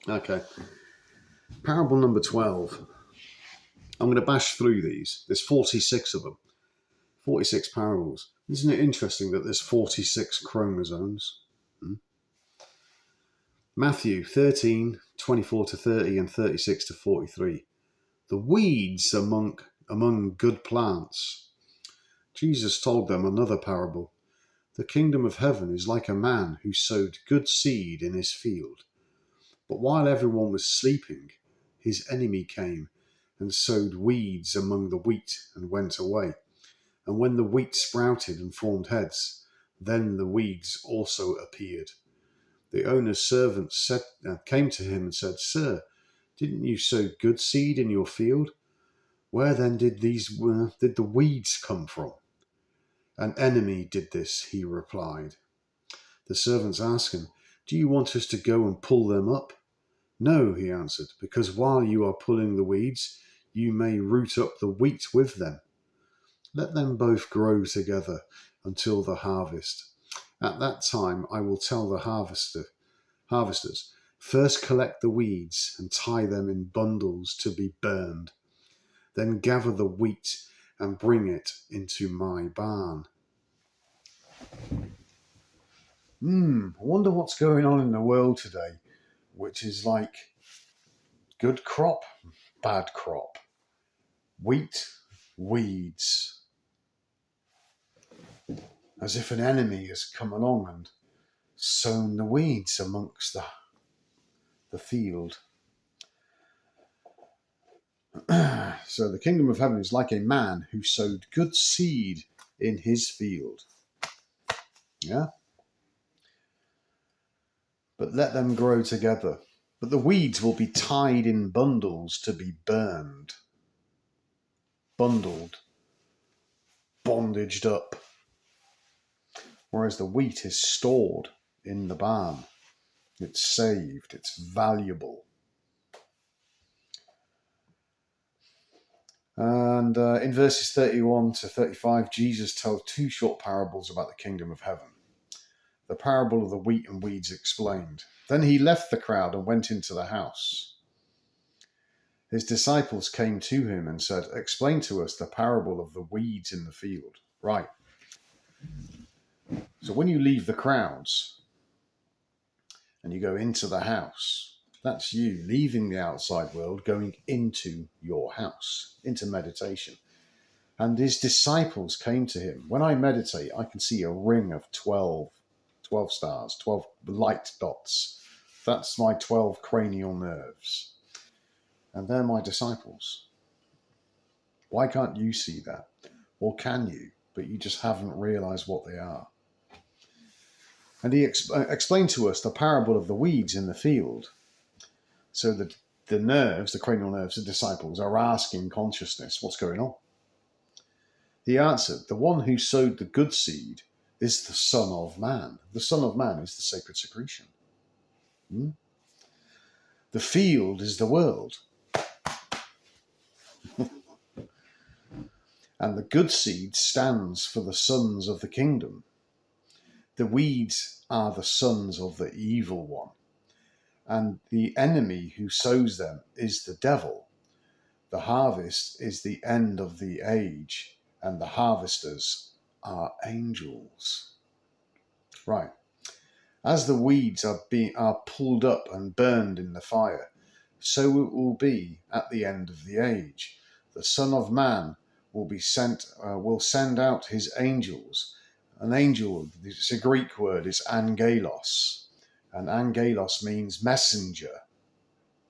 Okay. Parable number 12. I'm going to bash through these. There's 46 of them. 46 parables. Isn't it interesting that there's 46 chromosomes? Hmm? Matthew 13, 24 to 30 and 36 to 43. The weeds among good plants. Jesus told them another parable. The kingdom of heaven is like a man who sowed good seed in his field. But while everyone was sleeping, his enemy came and sowed weeds among the wheat and went away. And when the wheat sprouted and formed heads, then the weeds also appeared. The owner's servants came to him and said, Sir, didn't you sow good seed in your field? Where then did the weeds come from? An enemy did this, he replied. The servants asked him, Do you want us to go and pull them up? No, he answered, because while you are pulling the weeds, you may root up the wheat with them. Let them both grow together until the harvest. At that time I will tell the harvesters, first collect the weeds and tie them in bundles to be burned. Then gather the wheat and bring it into my barn. I wonder what's going on in the world today, which is like good crop, bad crop, wheat, weeds. As if an enemy has come along and sown the weeds amongst the field. So the kingdom of heaven is like a man who sowed good seed in his field. Yeah? But let them grow together. But the weeds will be tied in bundles to be burned. Bundled. Bondaged up. Whereas the wheat is stored in the barn. It's saved. It's valuable. And in verses 31 to 35, Jesus tells two short parables about the kingdom of heaven. The parable of the wheat and weeds explained. Then he left the crowd and went into the house. His disciples came to him and said, Explain to us the parable of the weeds in the field. Right. So when you leave the crowds and you go into the house, that's you leaving the outside world, going into your house, into meditation. And his disciples came to him. When I meditate, I can see a ring of 12 stars, 12 light dots. That's my 12 cranial nerves. And they're my disciples. Why can't you see that? Or can you? But you just haven't realized what they are. And he explained to us the parable of the weeds in the field. So that the nerves, the cranial nerves, the disciples are asking consciousness, what's going on? He answered, the one who sowed the good seed is the Son of Man. The Son of Man is the sacred secretion. The field is the world. And the good seed stands for the sons of the kingdom. The weeds are the sons of the evil one. And the enemy who sows them is the devil. The harvest is the end of the age, and the harvesters are angels. Right. As the weeds are pulled up and burned in the fire, so it will be at the end of the age. The Son of Man will send out his angels. An angel, it's a Greek word, is angelos. And angelos means messenger.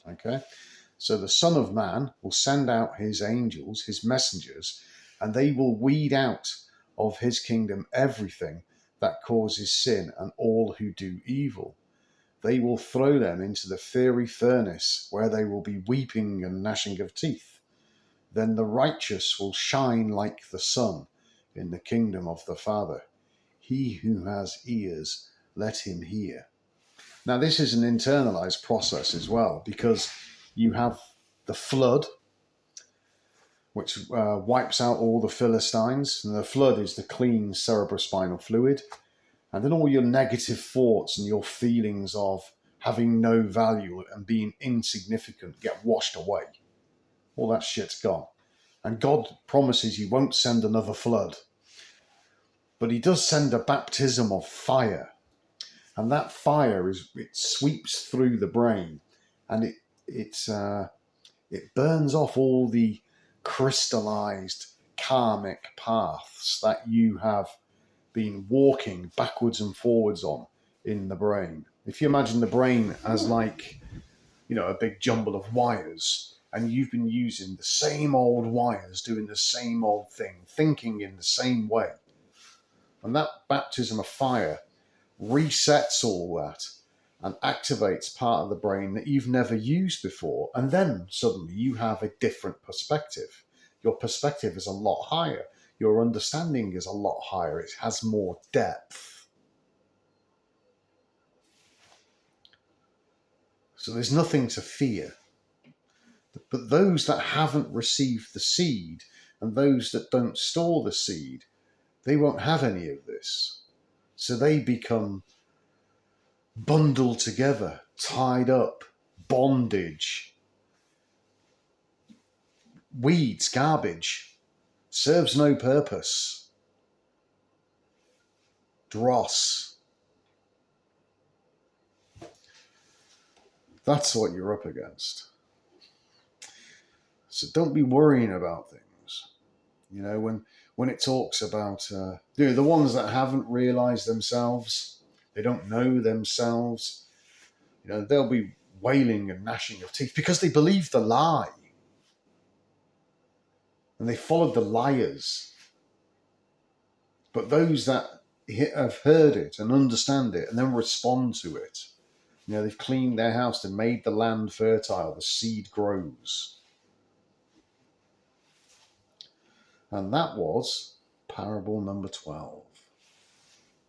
Okay? So the Son of Man will send out his angels, his messengers, and they will weed out of his kingdom everything that causes sin and all who do evil. They will throw them into the fiery furnace where they will be weeping and gnashing of teeth. Then the righteous will shine like the sun in the kingdom of the Father. He who has ears, let him hear. Now, this is an internalized process as well, because you have the flood, which wipes out all the Philistines. And the flood is the clean cerebrospinal fluid. And then all your negative thoughts and your feelings of having no value and being insignificant get washed away. All that shit's gone. And God promises he won't send another flood. But he does send a baptism of fire. And that fire, it sweeps through the brain, and it burns off all the crystallized karmic paths that you have been walking backwards and forwards on in the brain. If you imagine the brain as like, a big jumble of wires, and you've been using the same old wires, doing the same old thing, thinking in the same way. And that baptism of fire resets all that and activates part of the brain that you've never used before. And then suddenly you have a different perspective. Your perspective is a lot higher. Your understanding is a lot higher. It has more depth. So there's nothing to fear. But those that haven't received the seed and those that don't store the seed, they won't have any of this. So they become bundled together, tied up, bondage. Weeds, garbage, serves no purpose. Dross. That's what you're up against. So don't be worrying about things. When it talks about the ones that haven't realized themselves, they don't know themselves, they'll be wailing and gnashing of teeth because they believe the lie. And they followed the liars. But those that have heard it and understand it and then respond to it, they've cleaned their house and made the land fertile, the seed grows. And that was parable number 12.